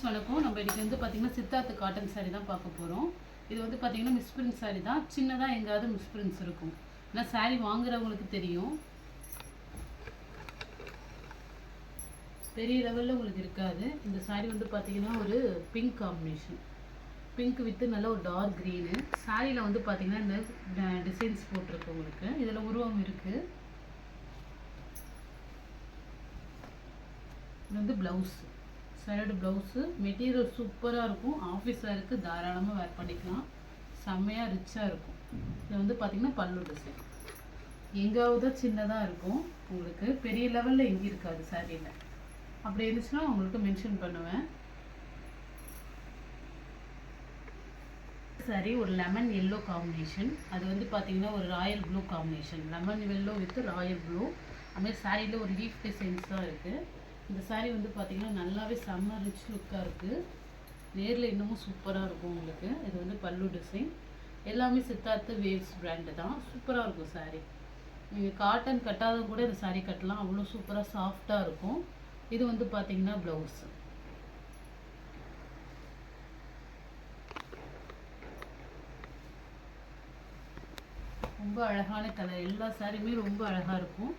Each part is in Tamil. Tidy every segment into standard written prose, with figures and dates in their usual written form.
வணக்கம். நம்ம இன்றைக்கி வந்து பார்த்திங்கன்னா சித்தார்த் காட்டன் சாரீ தான் பார்க்க போகிறோம். இது வந்து பார்த்திங்கன்னா மிஸ்பிரிண்ட் சாரீ தான். சின்னதாக எங்கேயாவது மிஸ்பிரிண்ட்ஸ் இருக்கும். ஏன்னா சாரீ வாங்குறவங்களுக்கு தெரியும், பெரிய லெவலில் உங்களுக்கு இருக்காது. இந்த சாரீ வந்து பார்த்திங்கன்னா ஒரு பிங்க் காம்பினேஷன், பிங்க் வித்து நல்ல ஒரு டார்க் க்ரீனு. சாரியில் வந்து பார்த்திங்கன்னா இந்த டிசைன்ஸ் போட்டிருக்கு உங்களுக்கு. இதில் உருவம் இருக்குது. இது வந்து ப்ளவுஸு, சைடு ப்ளவுஸு. மெட்டீரியல் சூப்பராக இருக்கும். ஆஃபீஸ் வேருக்கு தாராளமாக வேர் பண்ணிக்கலாம். செம்மையாக ரிச்சாக இருக்கும். இது வந்து பார்த்திங்கன்னா பல்லு டிசைன் எங்காவது சின்னதாக இருக்கும் உங்களுக்கு, பெரிய லெவலில் எங்கே இருக்காது சாரியில். அப்படி இருந்துச்சுன்னா உங்களுக்கு மென்ஷன் பண்ணுவேன். சாரி ஒரு லெமன் எல்லோ காம்பினேஷன். அது வந்து பார்த்திங்கன்னா ஒரு Royal blue combination. Lemon yellow with Royal blue. அதுமாதிரி சாரியில் ஒரு லீஃப் டிசைன்ஸ் தான் இருக்குது. இந்த சாரீ வந்து பார்த்திங்கன்னா நல்லாவே செம்ம ரிச் லுக்காக இருக்குது. நேரில் இன்னமும் சூப்பராக இருக்கும் உங்களுக்கு. இது வந்து பல்லு டிசைன். எல்லாமே சித்தார்த்து வேவ்ஸ் பிராண்டு தான். சூப்பராக இருக்கும் சாரீ. நீங்கள் காட்டன் கட்டாத கூட இந்த சாரீ கட்டலாம், அவ்வளோ சூப்பராக சாஃப்டாக இருக்கும். இது வந்து பார்த்திங்கன்னா ப்ளவுஸு. ரொம்ப அழகான கலர். எல்லா சாரியுமே ரொம்ப அழகாக இருக்கும்.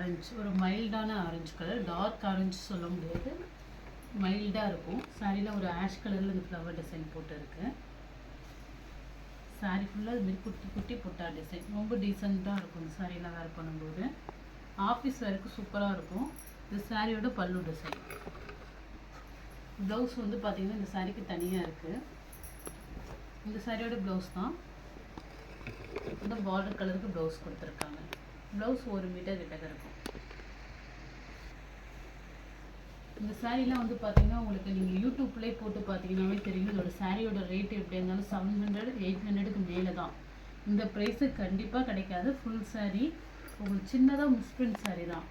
ஆரஞ்சு, ஒரு மைல்டான ஆரஞ்சு கலர். டார்க் ஆரஞ்சு சொல்ல முடியாது, மைல்டாக இருக்கும். சாரியில் ஒரு ஆஷ் கலரில் இந்த ஃப்ளவர் டிசைன் போட்டு இருக்கு. சாரி ஃபுல்லாக இதுமாரி குட்டி குட்டி புட்டா டிசைன். ரொம்ப டீசெண்டாக இருக்கும் இந்த சாரியில் வேர் பண்ணும்போது. ஆஃபீஸ் வேருக்கு சூப்பராக இருக்கும். இந்த சாரியோட பல்லு டிசைன். ப்ளவுஸ் வந்து பார்த்திங்கன்னா இந்த சாரிக்கு தனியாக இருக்குது. இந்த சாரியோட ப்ளவுஸ் தான். இந்த பார்டர் கலருக்கு ப்ளவுஸ் கொடுத்துருக்காங்க. ப்ளவுஸ் 1 மீட்டர் கிட்ட இருக்கும். இந்த சாரீலாம் வந்து பார்த்தீங்கன்னா உங்களுக்கு நீங்கள் யூடியூப்லேயே போட்டு பார்த்தீங்கன்னாவே தெரியும். இதோட சாரியோட ரேட் எப்படி இருந்தாலும் 700 800க்கு மேலே தான். இந்த ப்ரைஸுக்கு கண்டிப்பாக கிடைக்காது. ஃபுல் சாரீ உங்களுக்கு சின்னதாக மிஸ்பிரிண்ட் சாரீ தான்.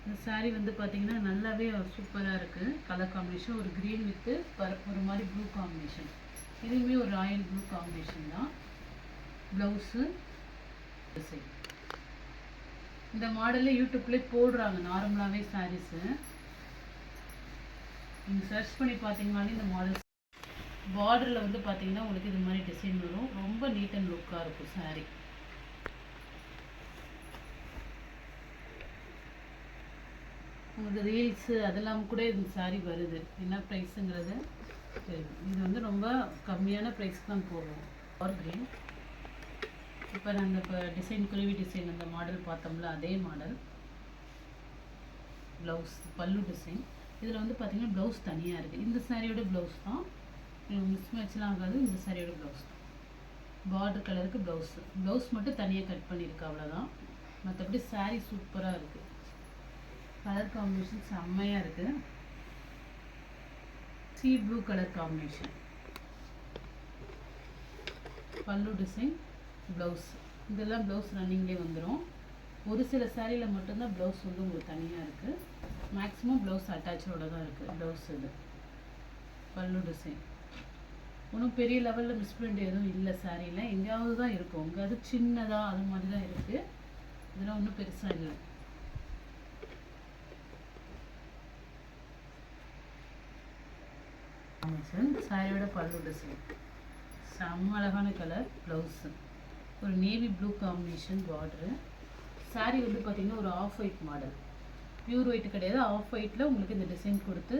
இந்த சாரீ வந்து பார்த்தீங்கன்னா நல்லாவே சூப்பராக இருக்குது. கலர் காம்பினேஷன் ஒரு க்ரீன் வித்து ஒரு மாதிரி ப்ளூ காம்பினேஷன். இதுவுமே ஒரு ராயல் ப்ளூ காம்பினேஷன் தான். Blouse design. இந்த மாடலில் யூடியூப்லேயே போடுறாங்க நார்மலாகவே சாரீஸு. நீங்கள் சர்ச் பண்ணி பார்த்தீங்கன்னாலே இந்த மாடல். பார்டரில் வந்து பார்த்தீங்கன்னா உங்களுக்கு இது மாதிரி டிசைன் வரும். ரொம்ப நீட் அண்ட் லுக்காக இருக்கும் சாரீ. உங்களுக்கு ரீல்ஸு அதெல்லாம் கூட இந்த சாரீ வருது. என்ன ப்ரைஸுங்கிறது தெரியும். இது வந்து ரொம்ப கம்மியான ப்ரைஸ்க்கு தான் போடுவோம். Or green. இப்போ நாங்கள் இப்போ டிசைன் குருவி டிசைன் அந்த மாடல் பார்த்தோம்ல, அதே மாடல். ப்ளவுஸ் பல்லு டிசைன். இதில் வந்து பார்த்திங்கன்னா ப்ளவுஸ் தனியாக இருக்குது. இந்த சாரியோட ப்ளவுஸ் தான். மிஸ் மேட்ச்லாம் ஆகாது. இந்த சாரியோட ப்ளவுஸ் தான். பார்டர் கலருக்கு ப்ளவுஸு. ப்ளவுஸ் மட்டும் தனியாக கட் பண்ணியிருக்கு, அவ்வளோதான். மற்றபடி சாரீ சூப்பராக இருக்குது. கலர் காம்பினேஷன் செம்மையாக இருக்குது. Sea blue colour combination. பல்லு டிசைன், ப்ளவுஸ். இதெல்லாம் ப்ளவுஸ் ரன்னிங்லேயே வந்துடும். ஒரு சில சாரியில் மட்டும்தான் ப்ளவுஸ் வந்து உங்களுக்கு தனியாக இருக்குது. மேக்ஸிமம் ப்ளவுஸ் அட்டாச்சோடு தான் இருக்குது ப்ளவுஸ். இது பல்லு டிசைன். ஒன்றும் பெரிய லெவலில் மிஸ்பிரிண்ட் எதுவும் இல்லை சாரியில். எங்கேயாவது தான் இருக்கும். எங்கேயாவது சின்னதாக அது மாதிரி தான் இருக்குது. இதெல்லாம் ஒன்றும் பெருசாக இல்லை. சாரியோட பல்லு டிசைன் செம்ம அழகான கலர். ப்ளவுஸு ஒரு navy blue combination border. Sari வந்து பார்த்திங்கன்னா ஒரு off white model. Pure white கிடையாது, ஆஃப் ஒயிட்டில் உங்களுக்கு இந்த டிசைன் கொடுத்து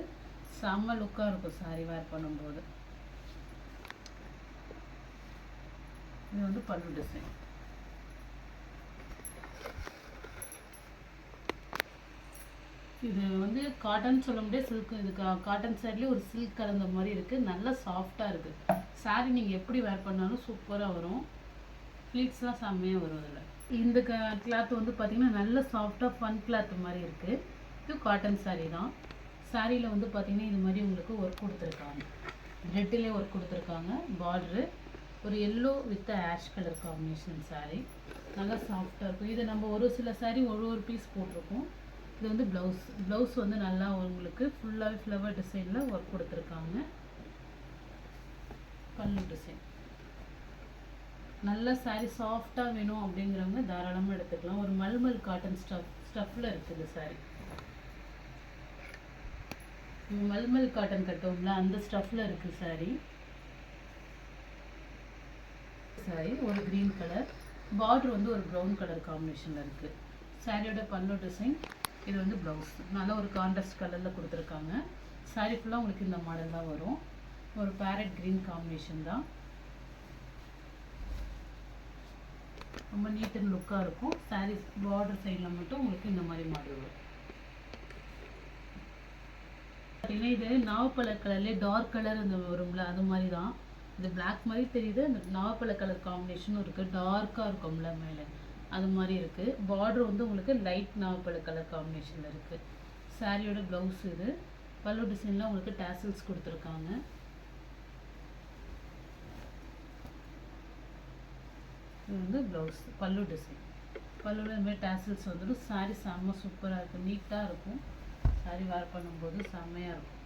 செம்ம லுக்காக இருக்கும் சாரீ வேர் பண்ணும்போது. இது வந்து பல்லு டிசைன். இது வந்து காட்டன் சொல்ல முடியாது, சில்க். இது காட்டன் சாரிலே ஒரு சில்க் கலந்த மாதிரி இருக்குது. நல்லா சாஃப்டாக இருக்குது சாரீ. நீங்கள் எப்படி வேர் பண்ணாலும் சூப்பராக வரும். ஃப்ளீட்ஸ்லாம் செம்மையாக வரும் அதில். இந்த கிளாத் வந்து பார்த்திங்கன்னா நல்ல சாஃப்டாக ஃபன் கிளாத் மாதிரி இருக்குது. இது காட்டன் சாரீ தான். சாரியில் வந்து பார்த்திங்கன்னா இது மாதிரி உங்களுக்கு ஒர்க் கொடுத்துருக்காங்க. ரெட்டிலே ஒர்க் கொடுத்துருக்காங்க. பார்ட்ரு ஒரு yellow with ash colour combination sari. நல்லா சாஃப்டாக இருக்கும். இது நம்ம ஒரு சில சாரீ ஒரு பீஸ் போட்டிருக்கோம். இது வந்து ப்ளவுஸ். ப்ளவுஸ் வந்து நல்லா உங்களுக்கு ஃபுல்லாகவே ஃப்ளவர் டிசைனில் ஒர்க் கொடுத்துருக்காங்க. பல்லு டிசைன். நல்ல சாரீ சாஃப்டாக வேணும் அப்படிங்கிறவங்க தாராளமாக எடுத்துக்கலாம். ஒரு மல்மல் காட்டன் ஸ்டஃப்பில் இருக்குது சாரீ. மல்மல் காட்டன் கட்டுவோம்ல அந்த ஸ்டஃப்பில் இருக்குது saree. ஒரு க்ரீன் கலர் பார்டர் வந்து ஒரு ப்ரௌன் கலர் காம்பினேஷனில் இருக்குது. சாரியோட பல்லு டிசைன். இது வந்து ப்ளவுஸ் நல்லா ஒரு கான்ட்ராஸ்ட் கலரில் கொடுத்துருக்காங்க. சாரீ ஃபுல்லாக உங்களுக்கு இந்த மாடல் தான் வரும். ஒரு பேரட் க்ரீன் காம்பினேஷன் தான். ரொம்ப நீட் அண்ட் லுக்காக இருக்கும். சாரீ பார்டர் சைடில் மட்டும் உங்களுக்கு இந்த மாதிரி மாடல் வரும். பார்த்தீங்கன்னா இது நாவப்பழ கலர்லேயே டார்க் கலர் இந்த வரும்ல அது மாதிரி தான். இது பிளாக் மாதிரி தெரியுது. அந்த நாவப்பழ கலர் காம்பினேஷனும் இருக்குது. டார்க்காக இருக்கும்ல மேலே அது மாதிரி இருக்குது. பார்டர் வந்து உங்களுக்கு லைட் நாவப்பழ கலர் காம்பினேஷனில் இருக்குது. சாரியோட ப்ளவுஸ் இது. பல்லு டிசைனில் உங்களுக்கு டேசல்ஸ் கொடுத்துருக்காங்க. இது வந்து ப்ளவுஸ் பல்லு டிசைன். பல்லுவில் இந்த மாதிரி டேசல்ஸ் வந்துடும். சாரி செம்ம சூப்பராக இருக்கும். நீட்டாக இருக்கும். சாரி வேர் பண்ணும்போது செம்மையாக இருக்கும்.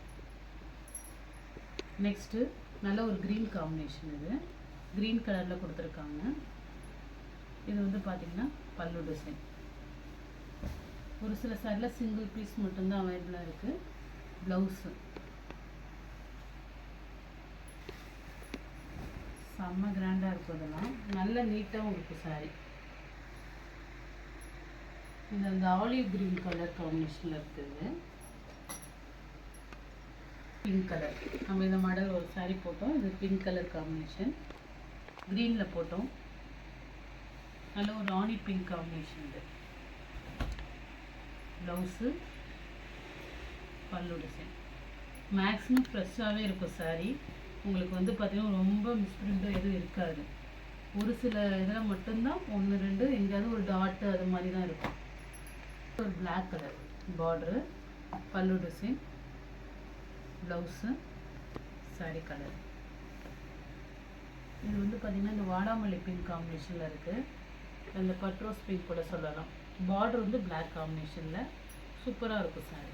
நெக்ஸ்ட்டு நல்ல ஒரு க்ரீன் காம்பினேஷன். இது க்ரீன் கலரில் கொடுத்துருக்காங்க. இது வந்து பார்த்திங்கன்னா பல்லு டிசைன். ஒரு சில சாரியில் சிங்கிள் பீஸ் மட்டும்தான் அவைலபிளாக இருக்குது. ப்ளவுஸு செம்ம கிராண்டாக இருக்கும். இதெல்லாம் நல்ல நீட்டாகவும் இருக்கும் சாரி. இது அந்த ஆலிவ் க்ரீன் கலர் காம்பினேஷனில் இருக்குது. பிங்க் கலர் நம்ம இந்த மாடல் ஒரு சாரீ போட்டோம். இது பிங்க் கலர் காம்பினேஷன். க்ரீனில் போட்டோம். நல்ல ஒரு ராணி பிங்க் காம்பினேஷன். இது ப்ளவுஸு பல்லு டிசைன். மேக்ஸிமம் ஃப்ரெஷ்ஷாகவே இருக்கும் சாரீ. உங்களுக்கு வந்து பார்த்திங்கன்னா ரொம்ப மிஸ்பிரிண்ட்டும் எதுவும் இருக்காது. ஒரு சில இதில் மட்டும்தான் 1 2 எங்கேயாவது ஒரு டாட்டு அது மாதிரி தான் இருக்கும். ஒரு பிளாக் கலர் பார்டரு, பல்லு டிசைன், ப்ளவுஸு, சாரீ கலர். இது வந்து பார்த்திங்கன்னா இந்த வாடாமல்லி பிங்க் காம்பினேஷனில் இருக்குது. அந்த பட்ரோஸ் பிங்க் கூட சொல்லலாம். பார்டர் வந்து பிளாக் காம்பினேஷனில் சூப்பராக இருக்கும் சாரீ.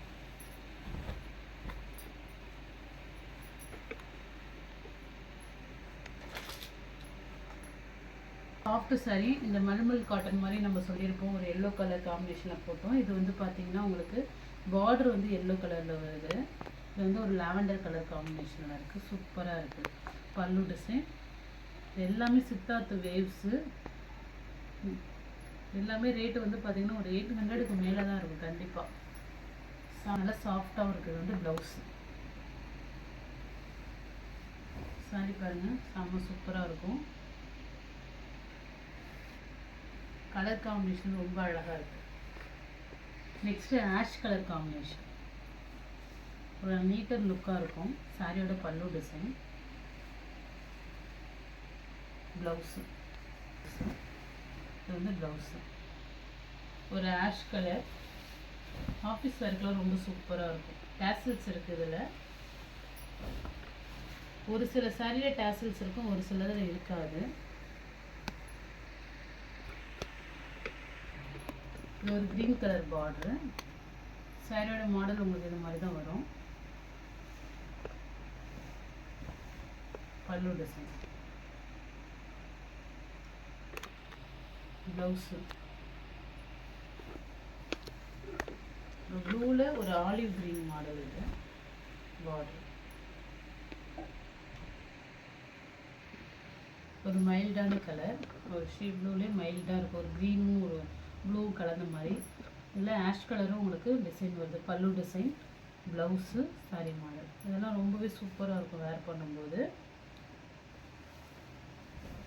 சாஃப்ட் சாரீ. இந்த மல்மல் காட்டன் மாதிரி நம்ம சொல்லியிருப்போம். ஒரு எல்லோ கலர் காம்பினேஷனில் போட்டோம். இது வந்து பார்த்திங்கன்னா உங்களுக்கு பார்டர் வந்து எல்லோ கலரில் வருது. இது வந்து ஒரு லாவெண்டர் கலர் காம்பினேஷனில் இருக்குது. சூப்பராக இருக்குது. பல்லு டிசைன். எல்லாமே சித்தார்த்து வேவ்ஸு. எல்லாமே ரேட்டு வந்து பார்த்திங்கன்னா ஒரு 800க்கு மேலே தான் இருக்கும் கண்டிப்பாக. நல்லா சாஃப்டாகவும் இருக்குது. வந்து ப்ளவுஸு. சாரி பாருங்கள் செம்ம சூப்பராக இருக்கும். கலர் காம்பினேஷன் ரொம்ப அழகாக இருக்குது. Next ash colour combination. ஒரு நீட்டர் லுக்காக இருக்கும். சாரியோட பல்லு டிசைன், ப்ளவுஸு. இது வந்து ப்ளவுஸு ஒரு ஆஷ் கலர். ஆஃபீஸ் வேர்க்கெலாம் ரொம்ப சூப்பராக இருக்கும். டேசல்ஸ் இருக்குது இதில். ஒரு சில சாரியில் டேசல்ஸ் இருக்கும், ஒரு சிலதில் இருக்காது. இது ஒரு க்ரீன் கலர் பார்டரு. சாரியோட மாடல் உங்களுக்கு இது மாதிரி தான் வரும். பல்லு டிசைன், ப்ளவுஸு ப்ளூவில் ஒரு ஆலிவ் க்ரீன் மாடல். இது பார்டர் ஒரு மைல்டான கலர். ஒரு ஷீ ப்ளூலே மைல்டாக இருக்கும். ஒரு க்ரீனும் ஒரு ப்ளூ கலந்த மாதிரி. இதில் ஆஷ் கலரும் உங்களுக்கு டிசைன் வருது. பல்லு டிசைன், ப்ளவுஸு, சாரி மாடல். இதெல்லாம் ரொம்பவே சூப்பராக இருக்கும் வேர் பண்ணும்போது.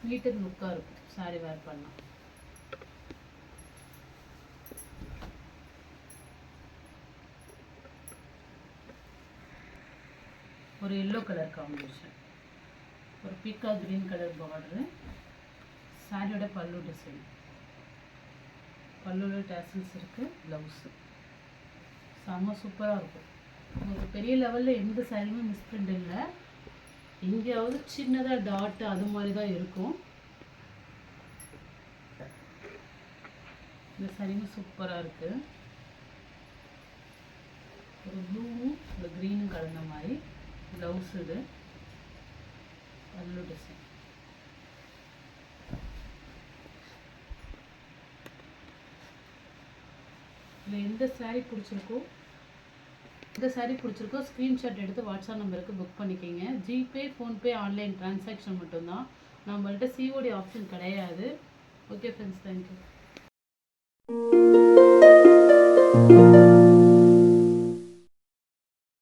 நீட்டட் லுக்காக இருக்கும் சாரி வேர் பண்ணலாம். ஒரு எல்லோ கலர் காம்பினேஷன். ஒரு பீக்கா க்ரீன் கலர் பார்டரு. சாரியோட பல்லு டிசைன். பல்லுவில் டேசல்ஸ் இருக்குது. ப்ளவுஸு செம்ம சூப்பராக இருக்கும். உங்களுக்கு பெரிய லெவலில் எந்த சாரியுமே மிஸ்பிரிண்ட் இல்லை. எங்கேயாவது சின்னதாக டாட்டு அது மாதிரி தான் இருக்கும். இந்த சாரியுமே சூப்பராக இருக்குது. ஒரு ப்ளூவும் ஒரு க்ரீனும் கலந்த மாதிரி ப்ளவுஸ். இது பல்லு டிசைன். இதில் எந்த சாரீ பிடிச்சிருக்கோ இந்த saree பிடிச்சிருக்கோ ஸ்க்ரீன்ஷாட் எடுத்து வாட்ஸ்அப் நம்பருக்கு புக் பண்ணிக்கோங்க. ஜிபே, ஃபோன்பே, ஆன்லைன் டிரான்சாக்ஷன் மட்டும்தான். நம்மள்ட்ட சிஓடி ஆப்ஷன் கிடையாது. Okay friends, thank you.